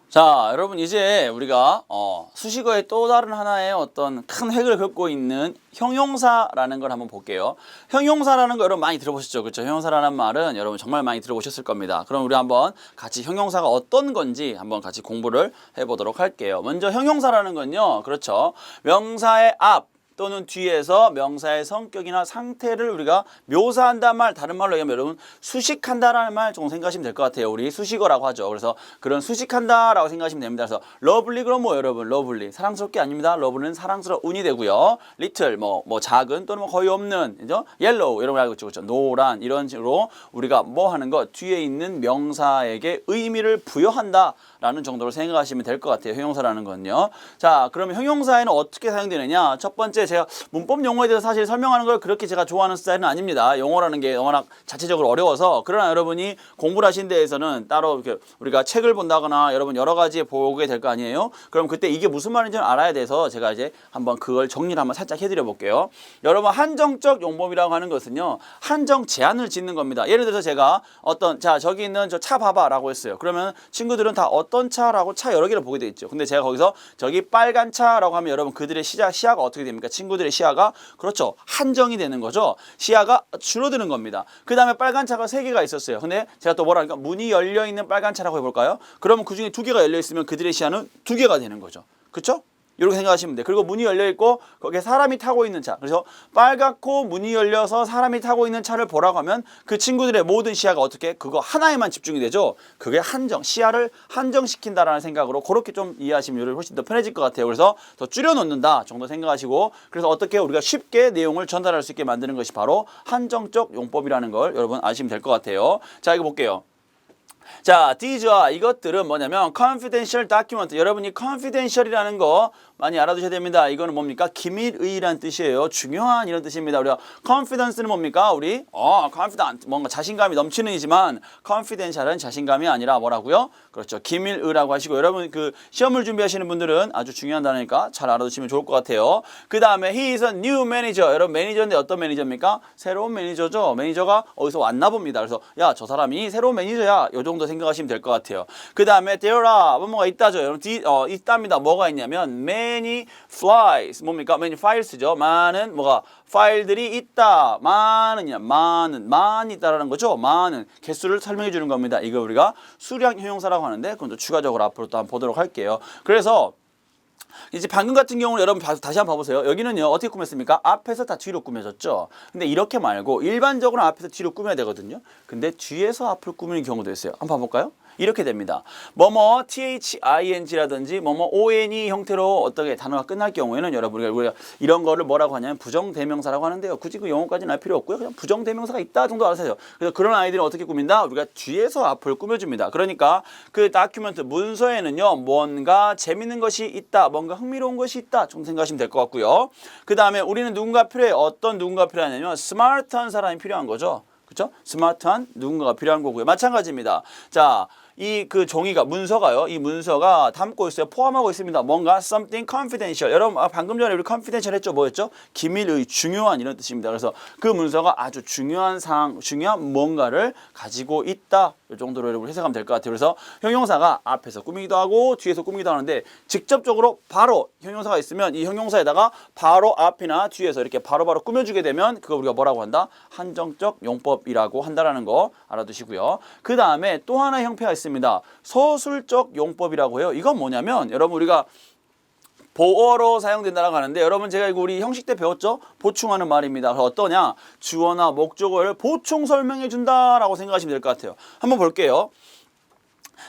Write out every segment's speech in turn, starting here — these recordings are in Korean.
자, 여러분 이제 우리가 수식어의 또 다른 하나의 어떤 큰 획을 긋고 있는 형용사라는 걸 한번 볼게요. 형용사라는 거 여러분 많이 들어보셨죠? 그렇죠? 형용사라는 말은 여러분 정말 많이 들어보셨을 겁니다. 그럼 우리 한번 같이 형용사가 어떤 건지 한번 같이 공부를 해보도록 할게요. 먼저 형용사라는 건요. 그렇죠? 명사의 앞 또는 뒤에서 명사의 성격이나 상태를 우리가 묘사한다는 말, 다른 말로 얘기하면 여러분 수식한다라는 말 정도 생각하시면 될 것 같아요. 우리 수식어라고 하죠. 그래서 그런 수식한다라고 생각하시면 됩니다. 그래서 러블리 그럼 뭐 여러분 러블리 사랑스럽게 아닙니다. 러블리는 사랑스러운이 되고요. 리틀 뭐 작은 또는 뭐 거의 없는 그죠? 옐로우 이런 거 알고 있죠. 그렇죠? 노란 이런 식으로 우리가 뭐 하는 거 뒤에 있는 명사에게 의미를 부여한다라는 정도로 생각하시면 될 것 같아요. 형용사라는 건요. 자, 그러면 형용사에는 어떻게 사용되느냐? 첫 번째 제가 문법 용어에 대해서 사실 설명하는 걸 그렇게 제가 좋아하는 스타일은 아닙니다. 용어라는 게 워낙 자체적으로 어려워서. 그러나 여러분이 공부를 하신 데에서는 따로 이렇게 우리가 책을 본다거나 여러분 여러 가지 보게 될 거 아니에요. 그럼 그때 이게 무슨 말인지 알아야 돼서 제가 이제 한번 그걸 정리를 한번 살짝 해드려 볼게요. 여러분 한정적 용법이라고 하는 것은요, 한정 제한을 짓는 겁니다. 예를 들어서 제가 자 저기 있는 저 차 봐봐라고 했어요. 그러면 친구들은 다 어떤 차라고 차 여러 개를 보게 돼 있죠. 근데 제가 거기서 저기 빨간 차라고 하면 여러분 그들의 시야가 어떻게 됩니까? 친구들의 시야가 그렇죠, 한정이 되는 거죠. 시야가 줄어드는 겁니다. 그 다음에 빨간 차가 3개가 있었어요. 근데 제가 또 뭐라 하니까 문이 열려 있는 빨간 차라고 해볼까요? 그러면 그 중에 2개가 열려 있으면 그들의 시야는 2개가 되는 거죠. 그렇죠? 이렇게 생각하시면 돼요. 그리고 문이 열려 있고 거기에 사람이 타고 있는 차. 그래서 빨갛고 문이 열려서 사람이 타고 있는 차를 보라고 하면 그 친구들의 모든 시야가 어떻게 그거 하나에만 집중이 되죠. 그게 시야를 한정시킨다라는 생각으로 그렇게 좀 이해하시면 훨씬 더 편해질 것 같아요. 그래서 더 줄여놓는다 정도 생각하시고, 그래서 어떻게 우리가 쉽게 내용을 전달할 수 있게 만드는 것이 바로 한정적 용법이라는 걸 여러분 아시면 될 것 같아요. 자, 이거 볼게요. 자, these와 이것들은 뭐냐면 confidential document. 여러분이 confidential이라는 거 많이 알아두셔야 됩니다. 이거는 뭡니까? 기밀의라는 뜻이에요. 중요한 이런 뜻입니다. 우리가 confidence는 뭡니까? 우리 confident 뭔가 자신감이 넘치는 이지만 confidential은 자신감이 아니라 뭐라고요? 그렇죠. 기밀의라고 하시고, 여러분 그 시험을 준비하시는 분들은 아주 중요한 단어니까 잘 알아두시면 좋을 것 같아요. 그 다음에 he is a new manager. 여러분 매니저인데 어떤 매니저입니까? 새로운 매니저죠. 매니저가 어디서 왔나 봅니다. 그래서 야, 저 사람이 새로운 매니저야. 요 정도 생각하시면 될 것 같아요. 그 다음에 there are 뭐가 있다죠. 여러분 있답니다. 뭐가 있냐면 many flies 뭡니까? many files죠. 많은 뭐가 파일들이 있다. 많이 있다라는 거죠. 많은 개수를 설명해 주는 겁니다. 이거 우리가 수량 형용사라고 하는데 그건 또 추가적으로 앞으로 또 한번 보도록 할게요. 그래서 이제 방금 같은 경우는 여러분 다시 한번 봐보세요. 여기는요 어떻게 꾸몄습니까? 앞에서 다 뒤로 꾸며졌죠. 근데 이렇게 말고 일반적으로 앞에서 뒤로 꾸며야 되거든요. 근데 뒤에서 앞을 꾸미는 경우도 있어요. 한번 봐볼까요? 이렇게 됩니다. 뭐뭐 thing라든지 뭐뭐 one 형태로 어떻게 단어가 끝날 경우에는 여러분 우리가 이런 거를 뭐라고 하냐면 부정대명사라고 하는데요. 굳이 그 영어까지는 알 필요 없고요. 그냥 부정대명사가 있다 정도 알아서 해요. 그래서 그런 아이들은 어떻게 꾸민다? 우리가 뒤에서 앞을 꾸며줍니다. 그러니까 그 다큐멘트 문서에는요 뭔가 재밌는 것이 있다, 뭔가 흥미로운 것이 있다 정도 생각하시면 될 것 같고요. 그 다음에 우리는 누군가 필요해. 어떤 누군가 필요하냐면 스마트한 사람이 필요한 거죠. 그렇죠? 스마트한 누군가가 필요한 거고요. 마찬가지입니다. 자, 그 종이가 문서가요. 이 문서가 담고 있어요. 포함하고 있습니다. 뭔가 something confidential. 여러분 방금 전에 우리 confidential 했죠. 뭐였죠? 기밀의 중요한 이런 뜻입니다. 그래서 그 문서가 아주 중요한 뭔가를 가지고 있다. 이 정도로 여러분 해석하면 될 것 같아요. 그래서 형용사가 앞에서 꾸미기도 하고 뒤에서 꾸미기도 하는데 직접적으로 바로 형용사가 있으면 이 형용사에다가 바로 앞이나 뒤에서 이렇게 바로바로 꾸며주게 되면 그거 우리가 뭐라고 한다? 한정적 용법이라고 한다라는 거 알아두시고요. 그 다음에 또 하나의 형태가 있습니다. 서술적 용법이라고 해요. 이건 뭐냐면 여러분 우리가 보어로 사용된다라고 하는데 여러분 제가 이거 우리 형식 때 배웠죠? 보충하는 말입니다. 그래서 어떠냐? 주어나 목적어를 보충 설명해 준다라고 생각하시면 될 것 같아요. 한번 볼게요.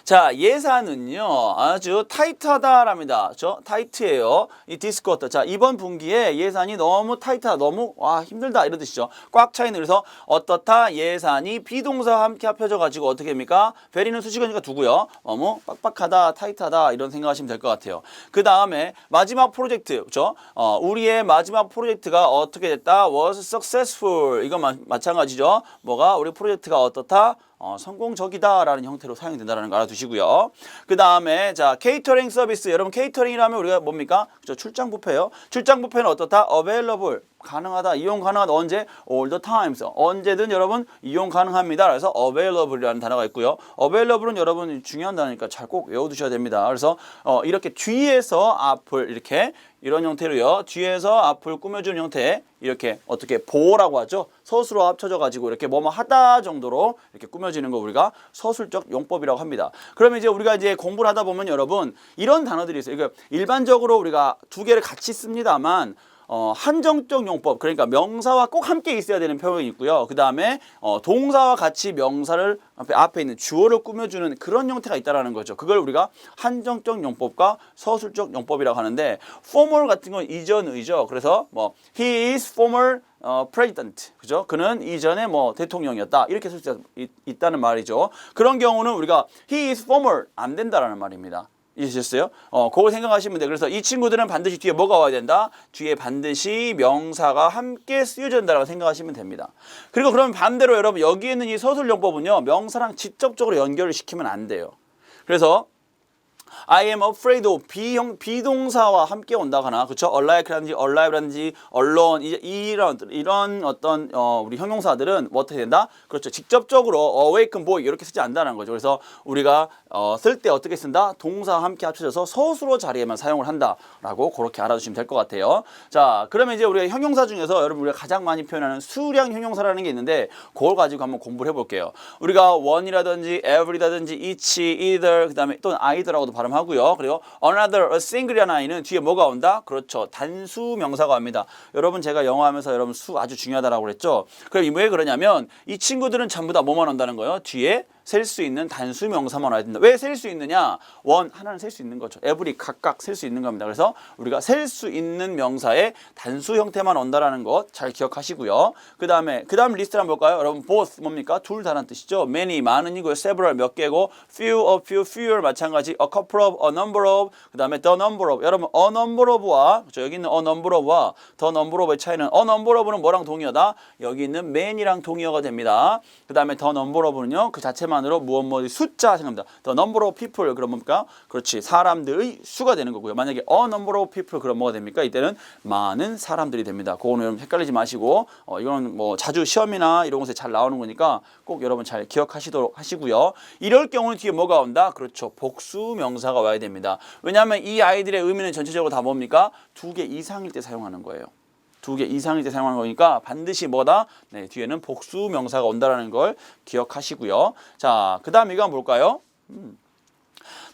자, 예산은요 아주 타이트하다랍니다. 그렇죠? 타이트해요. 이 디스쿼터. 자, 이번 분기에 예산이 너무 타이트하다, 너무 힘들다 이런 뜻이죠. 꽉 차 있는. 그래서 어떻다 예산이 비동사와 함께 합쳐져 가지고 어떻게 합니까? very는 수식어니까 두고요. 너무 빡빡하다, 타이트하다 이런 생각하시면 될 것 같아요. 그 다음에 마지막 프로젝트, 그렇죠? 우리의 마지막 프로젝트가 어떻게 됐다? was successful. 이건 마찬가지죠. 뭐가 우리 프로젝트가 어떻다? 성공적이다라는 형태로 사용된다는 거 알아두시고요. 그 다음에 자 케이터링 서비스 여러분 케이터링이라면 우리가 뭡니까? 그죠? 출장 뷔페요. 출장 뷔페는 어떻다? available 가능하다, 이용 가능하다. 언제? all the times. 언제든 여러분 이용 가능합니다. 그래서 available이라는 단어가 있고요. available은 여러분 중요한 단어니까 잘 꼭 외워두셔야 됩니다. 그래서 이렇게 뒤에서 앞을 이렇게 이런 형태로요. 뒤에서 앞을 꾸며주는 형태 이렇게 어떻게 보호라고 하죠. 서술어 합쳐져 가지고 이렇게 뭐뭐 하다 정도로 이렇게 꾸며지는 거 우리가 서술적 용법이라고 합니다. 그러면 이제 우리가 이제 공부를 하다 보면 여러분 이런 단어들이 있어요. 그러니까 일반적으로 우리가 두 개를 같이 씁니다만 한정적 용법 그러니까 명사와 꼭 함께 있어야 되는 표현이 있고요. 그 다음에 동사와 같이 명사를 앞에 있는 주어를 꾸며주는 그런 형태가 있다라는 거죠. 그걸 우리가 한정적 용법과 서술적 용법이라고 하는데 former 같은 건 이전의죠. 그래서 뭐 he is former president 그죠? 그는 이전에 뭐 대통령이었다 이렇게 쓸 수 있다는 말이죠. 그런 경우는 우리가 he is former 안 된다라는 말입니다. 이해하셨어요? 그걸 생각하시면 돼요. 그래서 이 친구들은 반드시 뒤에 뭐가 와야 된다? 뒤에 반드시 명사가 함께 쓰여야 된다고 생각하시면 됩니다. 그리고 그러면 반대로 여러분 여기 있는 이 서술용법은요. 명사랑 직접적으로 연결을 시키면 안 돼요. 그래서 I am afraid of 비동사와 함께 온다거나 그렇죠? alive라든지 alive라든지 alone 이런 어떤 우리 형용사들은 뭐 어떻게 된다? 그렇죠. 직접적으로 awaken boy 이렇게 쓰지 않는다는 거죠. 그래서 우리가 쓸 때 어떻게 쓴다? 동사와 함께 합쳐져서 서술어 자리에만 사용을 한다라고 그렇게 알아두시면 될 것 같아요. 자, 그러면 이제 우리가 형용사 중에서 여러분 우리가 가장 많이 표현하는 수량 형용사라는 게 있는데 그걸 가지고 한번 공부를 해볼게요. 우리가 one이라든지 every라든지 each, either 그다음에 또는 either라고도 발음하고요. 그리고 another, a single이라는 아이는 뒤에 뭐가 온다? 그렇죠. 단수 명사가 옵니다. 여러분 제가 영어 하면서 여러분 수 아주 중요하다라고 그랬죠. 그럼 왜 그러냐면 이 친구들은 전부 다 뭐만 온다는 거예요? 뒤에 셀 수 있는 단수 명사만 와야 된다. 왜 셀 수 있느냐? 원 하나는 셀 수 있는 거죠. every 각각 셀 수 있는 겁니다. 그래서 우리가 셀 수 있는 명사의 단수 형태만 온다라는 것 잘 기억하시고요. 그다음 리스트를 한번 볼까요? 여러분 both 뭡니까? 둘 다라는 뜻이죠. many 많은이고요. several 몇 개고 few, a few, fewer 마찬가지 a couple of, a number of 그다음에 the number of 여러분 a number of와 그렇죠? 여기 있는 a number of와 the number of의 차이는 a number of는 뭐랑 동의어다? 여기 있는 man이랑 동의어가 됩니다. 그다음에 the number of는요. 그 자체만으로 무엇 숫자 생각합니다. the number of people 그럼 뭡니까? 그렇지. 사람들의 수가 되는 거고요. 만약에 a number of people 그럼 뭐가 됩니까? 이때는 많은 사람들이 됩니다. 그거는 여러분 헷갈리지 마시고 이거는 뭐 자주 시험이나 이런 곳에 잘 나오는 거니까 꼭 여러분 잘 기억하시도록 하시고요. 이럴 경우는 뒤에 뭐가 온다? 그렇죠. 복수 명사가 와야 됩니다. 왜냐하면 이 아이들의 의미는 전체적으로 다 뭡니까? 두 개 이상일 때 사용하는 거예요. 두 개 이상일 때 사용하는 거니까 반드시 뭐다? 네, 뒤에는 복수 명사가 온다라는 걸 기억하시고요. 자, 그 다음 이거 한번 볼까요?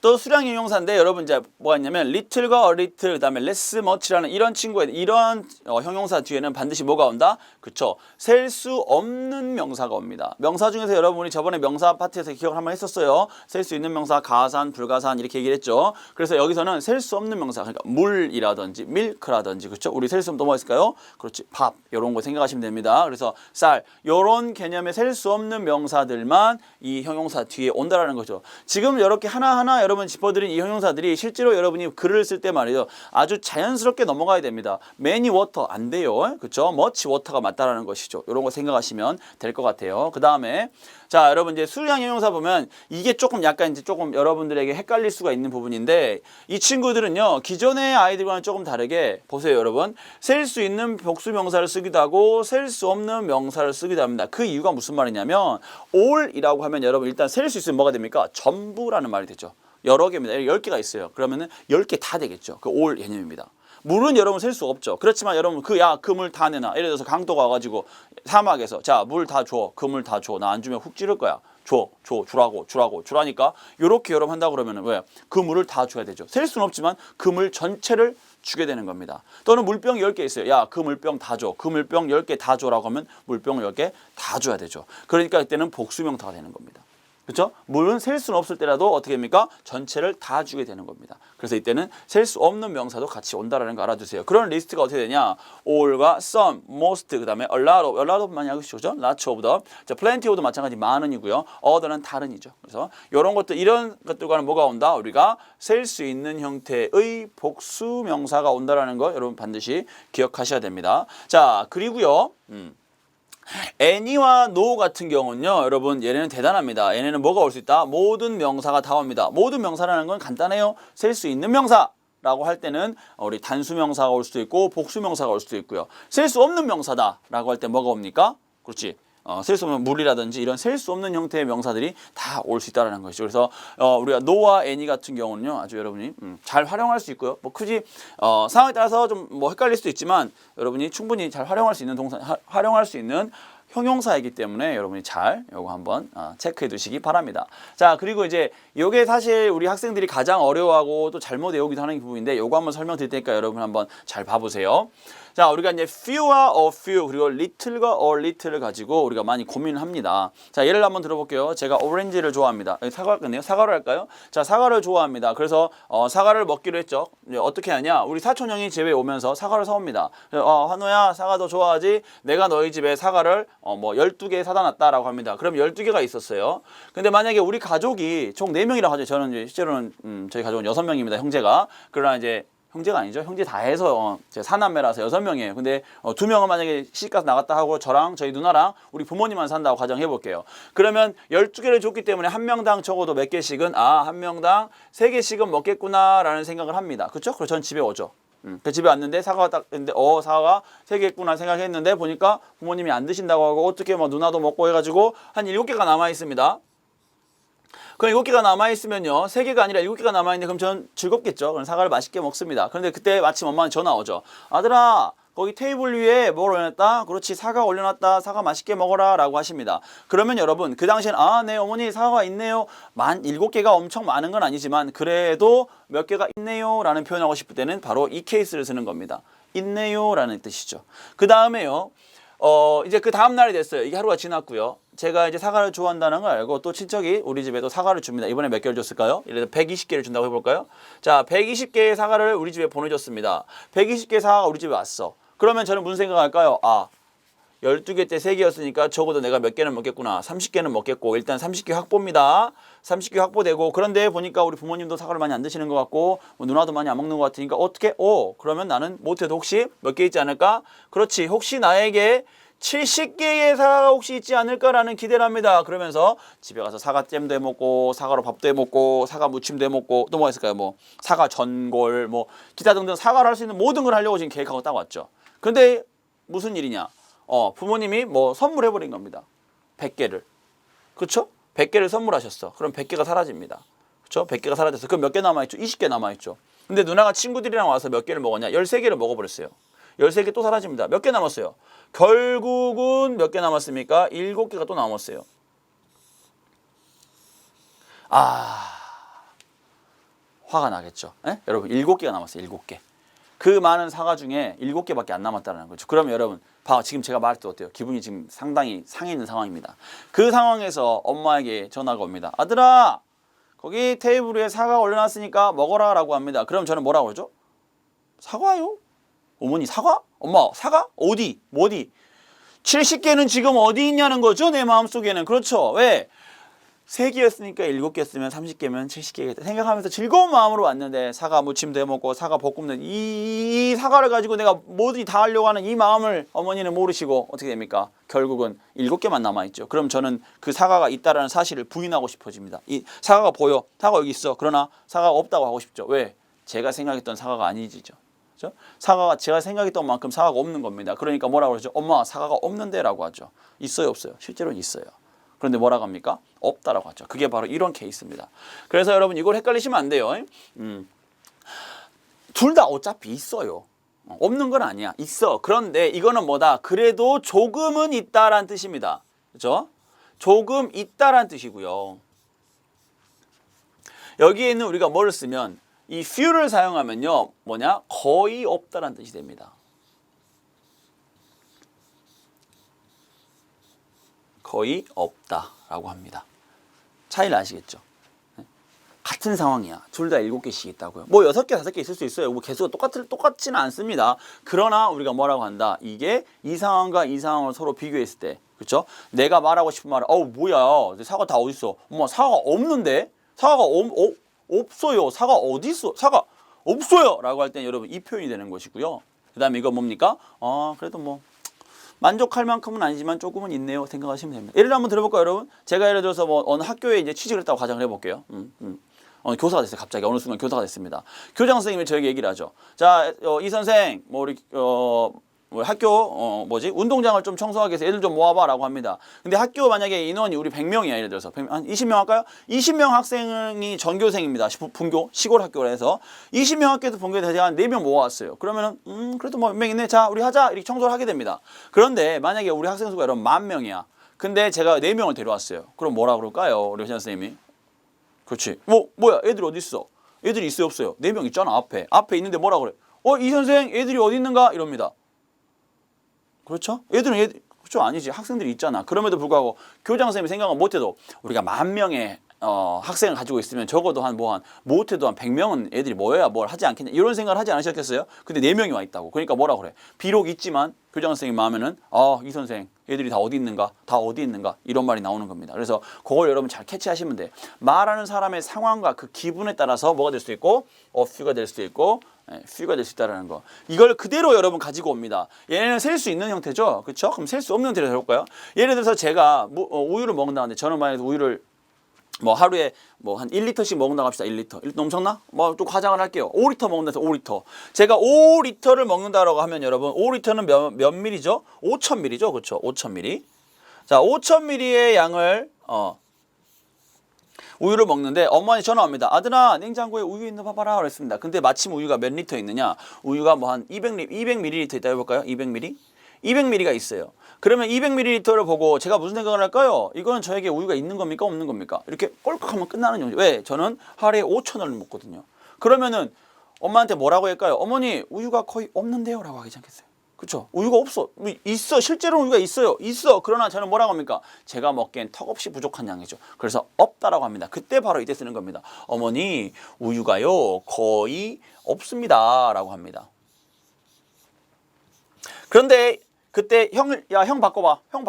또 수량 형용사인데 여러분 이제 뭐가 있냐면 little과 a little 그다음에 less much라는 이런 이런 형용사 뒤에는 반드시 뭐가 온다? 그쵸? 셀 수 없는 명사가 옵니다. 명사 중에서 여러분이 저번에 명사 파트에서 기억을 한번 했었어요. 셀 수 있는 명사 가산, 불가산 이렇게 얘기를 했죠. 그래서 여기서는 셀 수 없는 명사 그러니까 물이라든지 밀크라든지 그렇죠? 우리 셀 수 없는 또 뭐가 있을까요? 그렇지. 밥 이런 거 생각하시면 됩니다. 그래서 쌀 이런 개념의 셀 수 없는 명사들만 이 형용사 뒤에 온다라는 거죠. 지금 이렇게 하나하나 여러분 짚어드린 이 형용사들이 실제로 여러분이 글을 쓸 때 말이죠. 아주 자연스럽게 넘어가야 됩니다. many water 안 돼요. 그렇죠? much water가 맞다라는 것이죠. 이런 거 생각하시면 될 것 같아요. 그 다음에 자 여러분 이제 수량 형용사 보면 이게 조금 약간 이제 조금 여러분들에게 헷갈릴 수가 있는 부분인데 이 친구들은요 기존의 아이들과는 조금 다르게 보세요 여러분 셀 수 있는 복수 명사를 쓰기도 하고 셀 수 없는 명사를 쓰기도 합니다. 그 이유가 무슨 말이냐면 all이라고 하면 여러분 일단 셀 수 있으면 뭐가 됩니까? 전부라는 말이 되죠. 여러 개입니다. 10개가 있어요. 그러면은 10개 다 되겠죠. 그 all 개념입니다. 물은 여러분 셀 수 없죠. 그렇지만 여러분 그 물 다 내놔. 예를 들어서 강도가 와가지고 사막에서 자 물 다 줘. 그 물 다 줘. 나 안 주면 훅 찌를 거야. 주라니까 요렇게 여러분 한다 그러면은 왜? 그 물을 다 줘야 되죠. 셀 수는 없지만 그 물 전체를 주게 되는 겁니다. 또는 물병 10개 있어요. 야, 그 물병 다 줘. 그 물병 10개 다 줘라고 하면 물병 10개 다 줘야 되죠. 그러니까 이때는 복수명사가 되는 겁니다. 그렇죠? 물은 셀 수는 없을 때라도 어떻게 됩니까? 전체를 다 주게 되는 겁니다. 그래서 이때는 셀 수 없는 명사도 같이 온다라는 거 알아두세요. 그런 리스트가 어떻게 되냐? all과 some, most, 그다음에 a lot of 많이 하시죠, 그죠? lots of the, 자, plenty of도 마찬가지 많은이고요. other는 다른이죠. 그래서 이런 것들 이런 것들과는 뭐가 온다? 우리가 셀 수 있는 형태의 복수 명사가 온다라는 거 여러분 반드시 기억하셔야 됩니다. 자, 그리고요. any와 no 같은 경우는요, 여러분 얘네는 대단합니다. 얘네는 뭐가 올 수 있다? 모든 명사가 다 옵니다. 모든 명사라는 건 간단해요. 셀 수 있는 명사 라고 할 때는 우리 단수명사가 올 수도 있고 복수명사가 올 수도 있고요. 셀 수 없는 명사다 라고 할 때 뭐가 옵니까? 그렇지. 셀 수 없는 물이라든지 이런 셀 수 없는 형태의 명사들이 다 올 수 있다는 것이죠. 그래서 우리가 no와 any 같은 경우는요, 아주 여러분이 잘 활용할 수 있고요. 뭐 굳이 상황에 따라서 좀 뭐 헷갈릴 수도 있지만 여러분이 충분히 잘 활용할 수 있는 동사, 활용할 수 있는 형용사이기 때문에 여러분이 잘 요거 한번 체크해 두시기 바랍니다. 자, 그리고 이제 요게 사실 우리 학생들이 가장 어려워하고 또 잘못 외우기도 하는 부분인데 요거 한번 설명드릴 테니까 여러분 한번 잘 봐보세요. 자, 우리가 이제 few와 a few 그리고 little과 a little을 가지고 우리가 많이 고민을 합니다. 자, 예를 한번 들어볼게요. 제가 오렌지를 좋아합니다. 사과 같네요. 사과를 할까요? 자, 사과를 좋아합니다. 그래서 사과를 먹기로 했죠. 이제 어떻게 하냐? 우리 사촌 형이 집에 오면서 사과를 사옵니다. 한우야, 사과 너 좋아하지? 내가 너희 집에 사과를 뭐 12개 사다 놨다라고 합니다. 그럼 12개가 있었어요. 근데 만약에 우리 가족이 총 4명이라고 하죠. 저는 이제 실제로는 저희 가족은 6명입니다. 형제가. 그러나 이제 형제가 아니죠. 형제 다 해서 제 사남매라서 6명이에요. 근데 2명은 만약에 시집가서 나갔다 하고 저랑 저희 누나랑 우리 부모님만 산다고 가정해 볼게요. 그러면 12개를 줬기 때문에 한 명당 적어도 몇 개씩은 한 명당 3개씩은 먹겠구나라는 생각을 합니다. 그렇죠? 그래서 전 집에 오죠. 그 집에 왔는데 사과가 딱 있는데 사과가 3개겠구나 생각했는데 보니까 부모님이 안 드신다고 하고 어떻게 뭐 누나도 먹고 해가지고 한 7개가 남아 있습니다. 그럼 7개가 남아있으면요, 3개가 아니라 7개가 남아있는데 그럼 저는 즐겁겠죠. 그럼 사과를 맛있게 먹습니다. 그런데 그때 마침 엄마는 전화 오죠. 아들아, 거기 테이블 위에 뭘 올려놨다? 그렇지, 사과 올려놨다. 사과 맛있게 먹어라 라고 하십니다. 그러면 여러분 그 당시엔 네 어머니 사과가 있네요. 7개가 엄청 많은 건 아니지만 그래도 몇 개가 있네요 라는 표현하고 싶을 때는 바로 이 케이스를 쓰는 겁니다. 있네요 라는 뜻이죠. 그 다음에요, 이제 그 다음 날이 됐어요. 이게 하루가 지났고요. 제가 이제 사과를 좋아한다는 걸 알고 또 친척이 우리 집에도 사과를 줍니다. 이번에 몇 개를 줬을까요? 예를 들어 120개를 준다고 해볼까요? 자, 120개의 사과를 우리 집에 보내줬습니다. 120개의 사과가 우리 집에 왔어. 그러면 저는 무슨 생각할까요? 12개 때 3개였으니까 적어도 내가 몇 개는 먹겠구나. 30개는 먹겠고 일단 30개 확보입니다. 30개 확보되고 그런데 보니까 우리 부모님도 사과를 많이 안 드시는 것 같고 뭐 누나도 많이 안 먹는 것 같으니까 어떻게? 그러면 나는 못해도 혹시 몇 개 있지 않을까? 그렇지. 혹시 나에게 70개의 사과가 혹시 있지 않을까라는 기대를 합니다. 그러면서 집에 가서 사과잼도 해먹고 사과로 밥도 해먹고 사과 무침도 해먹고 또 뭐가 있을까요? 뭐 사과 전골 뭐 기타 등등 사과를 할 수 있는 모든 걸 하려고 지금 계획하고 딱 왔죠. 근데 무슨 일이냐? 부모님이 뭐 선물해버린 겁니다. 100개를. 그렇죠? 100개를 선물하셨어. 그럼 100개가 사라집니다. 그렇죠? 100개가 사라졌어. 그럼 몇 개 남아있죠? 20개 남아있죠. 근데 누나가 친구들이랑 와서 몇 개를 먹었냐? 13개를 먹어버렸어요. 13개 또 사라집니다. 몇 개 남았어요? 결국은 몇 개 남았습니까? 7개가 또 남았어요. 화가 나겠죠. 여러분 7개가 남았어요. 7개. 그 많은 사과 중에 7개밖에 안 남았다는 거죠. 그러면 여러분 지금 제가 말할 때 어때요? 기분이 지금 상당히 상해 있는 상황입니다. 그 상황에서 엄마에게 전화가 옵니다. 아들아, 거기 테이블 위에 사과 올려놨으니까 먹어라 라고 합니다. 그럼 저는 뭐라고 그러죠? 사과요? 어머니 사과? 엄마 사과? 어디? 뭐 어디? 70개는 지금 어디 있냐는 거죠? 내 마음속에는. 그렇죠. 왜? 3개였으니까 7개였으면 30개면 70개겠다 생각하면서 즐거운 마음으로 왔는데 사과 무침도 해먹고 사과 볶음도 이 사과를 가지고 내가 뭐든지 다 하려고 하는 이 마음을 어머니는 모르시고 어떻게 됩니까? 결국은 7개만 남아있죠. 그럼 저는 그 사과가 있다라는 사실을 부인하고 싶어집니다. 이 사과가 보여. 사과 여기 있어. 그러나 사과가 없다고 하고 싶죠. 왜? 제가 생각했던 사과가 아니지죠. 그렇죠? 사과가 제가 생각했던 만큼 사과가 없는 겁니다. 그러니까 뭐라고 그러죠? 엄마 사과가 없는데 라고 하죠. 있어요 없어요? 실제로는 있어요. 그런데 뭐라고 합니까? 없다라고 하죠. 그게 바로 이런 케이스입니다. 그래서 여러분 이걸 헷갈리시면 안 돼요. 둘 다 어차피 있어요. 없는 건 아니야. 있어. 그런데 이거는 뭐다? 그래도 조금은 있다라는 뜻입니다. 그렇죠? 조금 있다라는 뜻이고요. 여기에 있는 우리가 뭐를 쓰면 이 few를 사용하면요. 뭐냐? 거의 없다라는 뜻이 됩니다. 거의 없다라고 합니다. 차이를 아시겠죠? 같은 상황이야. 둘 다 7개씩 있다고요. 뭐 6개, 5개 있을 수 있어요. 뭐 개수가 똑같지는 않습니다. 그러나 우리가 뭐라고 한다? 이게 이 상황과 이 상황을 서로 비교했을 때, 그렇죠? 내가 말하고 싶은 말은 뭐야? 사과 다 어디 있어? 엄마 사과가 없는데? 사과가 없어요. 사과 어디 있어? 사과 없어요. 라고 할 때는 여러분 이 표현이 되는 것이고요. 그 다음에 이거 뭡니까? 그래도 뭐 만족할 만큼은 아니지만 조금은 있네요 생각하시면 됩니다. 예를 한번 들어볼까요, 여러분? 제가 예를 들어서 뭐 어느 학교에 이제 취직을 했다고 가정을 해볼게요. 교사가 됐어요. 갑자기 어느 순간 교사가 됐습니다. 교장 선생님이 저에게 얘기를 하죠. 자, 이 선생 뭐 우리 학교 운동장을 좀 청소하기 위해서 애들 좀 모아봐라고 합니다. 근데 학교 만약에 인원이 우리 100명이야 예를 들어서 한 20명 할까요? 20명 학생이 전교생입니다. 분교 시골 학교라 해서 20명 학교에서 분교에 대해 한 4명 모아왔어요. 그러면은 그래도 뭐 몇 명 있네. 자, 우리 하자 이렇게 청소를 하게 됩니다. 그런데 만약에 우리 학생 수가 여러분 10,000명이야. 근데 제가 4명을 데려왔어요. 그럼 뭐라 그럴까요, 우리 교장 선생님이? 그렇지. 뭐야 애들 어디 있어? 애들이 있어요 없어요? 4명 있잖아 앞에 있는데 뭐라 그래? 이 선생 애들이 어디 있는가 이럽니다. 그렇죠? 애들은 그렇죠? 아니지. 학생들이 있잖아. 그럼에도 불구하고 교장 선생님이 생각은 못해도 우리가 10,000명의 학생을 가지고 있으면 적어도 못해도 한 100명은 애들이 모여야 뭘 하지 않겠냐 이런 생각을 하지 않으셨겠어요? 근데 4명이 와 있다고. 그러니까 뭐라 그래? 비록 있지만 교장 선생님 마음에는 이 선생 애들이 다 어디 있는가 이런 말이 나오는 겁니다. 그래서 그걸 여러분 잘 캐치하시면 돼. 말하는 사람의 상황과 그 기분에 따라서 뭐가 될 수도 있고 fe가 될 수도 있고 fe가 될 수 있다는 거. 이걸 그대로 여러분 가지고 옵니다. 얘네는 셀 수 있는 형태죠. 그렇죠? 그럼 셀 수 없는 형태로 해볼까요? 예를 들어서 제가 우유를 먹는다는데 저는 만약에 우유를 하루에 한 1리터씩 먹는다고 합시다. 1리터 넘쳤나? 좀 과장을 할게요. 5리터 먹는다 해서 5리터. 제가 5리터를 먹는다라고 하면 여러분 5리터는 몇 밀리죠? 5,000ml죠. 그렇죠? 5,000ml. 자, 5,000ml의 양을 우유를 먹는데 엄마한테 전화 옵니다. 아들아, 냉장고에 우유 있는 거 봐봐라 그랬습니다. 근데 마침 우유가 몇 리터 있느냐? 우유가 한 200ml 있다 해볼까요? 200ml? 200ml가 있어요. 그러면 200ml를 보고 제가 무슨 생각을 할까요? 이거는 저에게 우유가 있는 겁니까? 없는 겁니까? 이렇게 꼴깍하면 끝나는 용지. 왜? 저는 하루에 5,000원을 먹거든요. 그러면은 엄마한테 뭐라고 할까요? 어머니, 우유가 거의 없는데요? 라고 하지 않겠어요? 그렇죠? 우유가 없어. 있어. 실제로 우유가 있어요. 있어. 그러나 저는 뭐라고 합니까? 제가 먹기엔 턱없이 부족한 양이죠. 그래서 없다라고 합니다. 그때 바로 이때 쓰는 겁니다. 어머니, 우유가요 거의 없습니다. 라고 합니다. 그런데 그때 형 바꿔봐. 형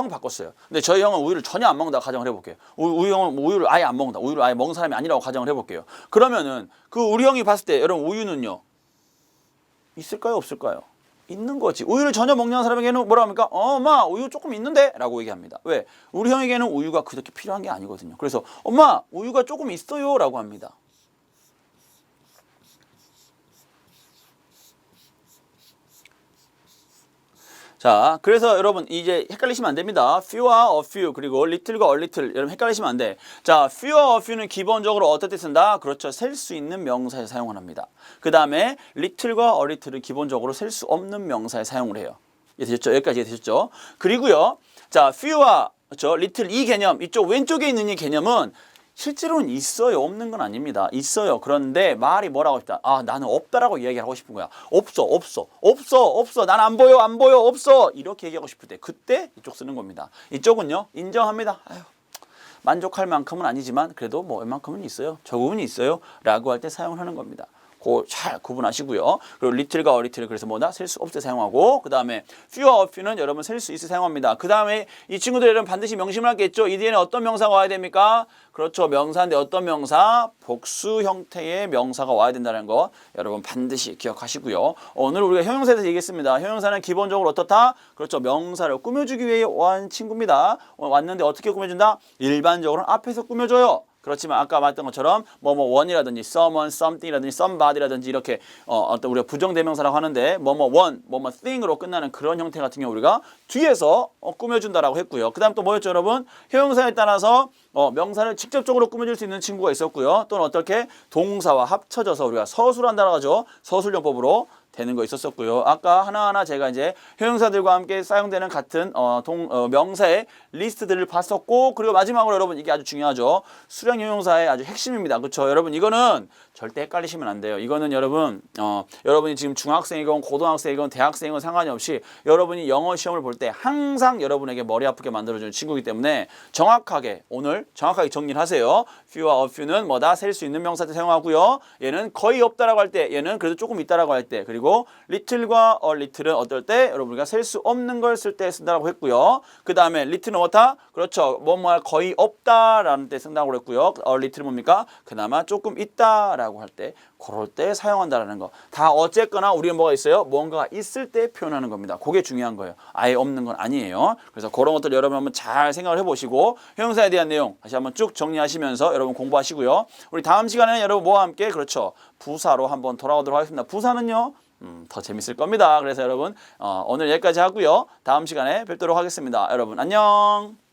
바꿨어요. 근데 저희 형은 우유를 전혀 안 먹는다 가정을 해볼게요. 우리 형은 우유를 아예 안 먹는다. 우유를 아예 먹는 사람이 아니라고 가정을 해볼게요. 그러면은 우리 형이 봤을 때 여러분 우유는요 있을까요 없을까요? 있는 거지. 우유를 전혀 먹지 않는 사람에게는 뭐라 합니까? 엄마 우유 조금 있는데? 라고 얘기합니다. 왜? 우리 형에게는 우유가 그렇게 필요한 게 아니거든요. 그래서 엄마 우유가 조금 있어요 라고 합니다. 자, 그래서 여러분 이제 헷갈리시면 안 됩니다. few와 a few 그리고 little과 a little 여러분 헷갈리시면 안 돼. 자, few와 a few는 기본적으로 어떨 때 쓴다? 그렇죠. 셀 수 있는 명사에 사용을 합니다. 그 다음에 little과 a little은 기본적으로 셀 수 없는 명사에 사용을 해요. 이해되셨죠? 여기까지 이해되셨죠? 그리고요. 자, few와 그렇죠? little 이 개념 이쪽 왼쪽에 있는 이 개념은 실제로는 있어요. 없는 건 아닙니다. 있어요. 그런데 말이 뭐라고 싶다. 나는 없다라고 이야기하고 싶은 거야. 없어. 난 안 보여. 없어. 이렇게 얘기하고 싶을 때 그때 이쪽 쓰는 겁니다. 이쪽은요. 인정합니다. 만족할 만큼은 아니지만 그래도 웬만큼은 있어요. 적응은 있어요. 라고 할 때 사용을 하는 겁니다. 잘 구분하시고요. 그리고 little과 a little 그래서 셀 수 없을 때 사용하고 그 다음에 few와 a few는 여러분 셀 수 있을 때 사용합니다. 그 다음에 이 친구들 여러분 반드시 명심을 하겠죠. 이 뒤에는 어떤 명사가 와야 됩니까? 그렇죠. 명사인데 어떤 명사? 복수 형태의 명사가 와야 된다는 거 여러분 반드시 기억하시고요. 오늘 우리가 형용사에 대해서 얘기했습니다. 형용사는 기본적으로 어떻다? 그렇죠. 명사를 꾸며주기 위해 온 친구입니다. 왔는데 어떻게 꾸며준다? 일반적으로는 앞에서 꾸며줘요. 그렇지만 아까 말했던 것처럼 one이라든지 someone, something이라든지 somebody라든지 이렇게 어떤 우리가 부정대명사라고 하는데 one, thing으로 끝나는 그런 형태 같은 경우 우리가 뒤에서 꾸며준다라고 했고요. 그 다음 또 뭐였죠 여러분? 형용사에 따라서 명사를 직접적으로 꾸며줄 수 있는 친구가 있었고요. 또는 어떻게 동사와 합쳐져서 우리가 서술한다라고 하죠. 서술용법으로 되는 거 있었었고요. 아까 하나하나 제가 이제 형용사들과 함께 사용되는 같은 명사의 리스트들을 봤었고 그리고 마지막으로 여러분 이게 아주 중요하죠. 수량 형용사의 아주 핵심입니다. 그렇죠? 여러분 이거는 절대 헷갈리시면 안 돼요. 이거는 여러분 여러분이 지금 중학생이건 고등학생이건 대학생이건 상관이 없이 여러분이 영어 시험을 볼 때 항상 여러분에게 머리 아프게 만들어주는 친구이기 때문에 정확하게 오늘 정확하게 정리를 하세요. few와 a few는 셀 수 있는 명사를 사용하고요. 얘는 거의 없다라고 할 때 얘는 그래도 조금 있다라고 할 때 그리고 little과 a little은 어떨 때 여러분 우리가 셀 수 없는 걸 쓸 때 쓴다고 했고요. 그 다음에 little는 뭐다? 그렇죠. 거의 없다라는 때 쓴다고 했고요. a little는 뭡니까? 그나마 조금 있다라고 할 때 그럴 때 사용한다라는 거. 다 어쨌거나 우리는 뭐가 있어요? 뭔가가 있을 때 표현하는 겁니다. 그게 중요한 거예요. 아예 없는 건 아니에요. 그래서 그런 것들 여러분 한번 잘 생각을 해보시고 형용사에 대한 내용 다시 한번 쭉 정리하시면서 여러분 공부하시고요. 우리 다음 시간에는 여러분 뭐와 함께 그렇죠. 부사로 한번 돌아오도록 하겠습니다. 부사는요. 더 재밌을 겁니다. 그래서 여러분 오늘 여기까지 하고요. 다음 시간에 뵙도록 하겠습니다. 여러분 안녕.